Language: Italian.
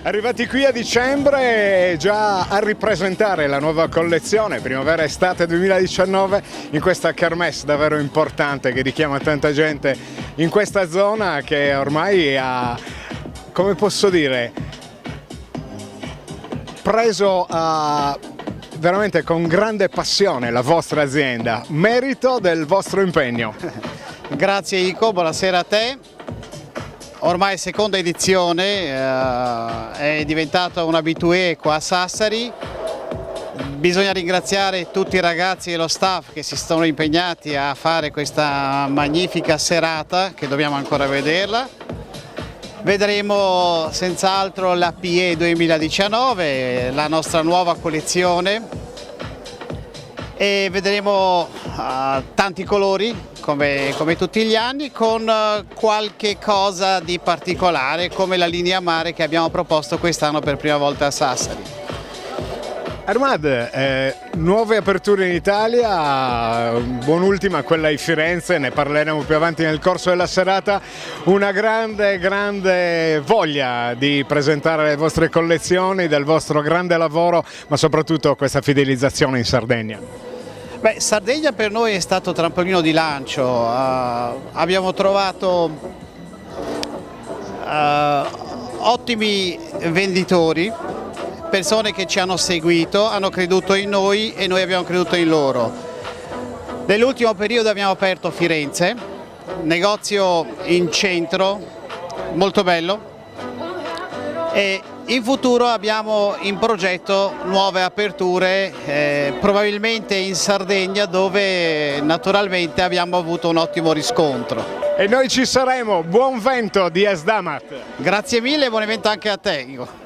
Arrivati qui a dicembre già a ripresentare la nuova collezione Primavera-Estate 2019 in questa kermesse davvero importante che richiama tanta gente in questa zona che ormai ha, come posso dire, preso veramente con grande passione la vostra azienda, merito del vostro impegno. Grazie Ico, buonasera a te. Ormai seconda edizione, è diventata un abitué qua a Sassari. Bisogna ringraziare tutti i ragazzi e lo staff che si sono impegnati a fare questa magnifica serata, che dobbiamo ancora vederla. Vedremo senz'altro la PE 2019, la nostra nuova collezione, e vedremo tanti colori come tutti gli anni, con qualche cosa di particolare come la linea mare che abbiamo proposto quest'anno per prima volta a Sassari. Armad, nuove aperture in Italia, buon'ultima quella di Firenze, ne parleremo più avanti nel corso della serata, una grande voglia di presentare le vostre collezioni, del vostro grande lavoro, ma soprattutto questa fidelizzazione in Sardegna. Beh, Sardegna per noi è stato trampolino di lancio, abbiamo trovato ottimi venditori, persone che ci hanno seguito, hanno creduto in noi e noi abbiamo creduto in loro. Nell'ultimo periodo abbiamo aperto Firenze, negozio in centro, molto bello, e in futuro abbiamo in progetto nuove aperture, probabilmente in Sardegna, dove naturalmente abbiamo avuto un ottimo riscontro. E noi ci saremo, buon vento di Esdamat! Grazie mille e buon evento anche a te, Igo.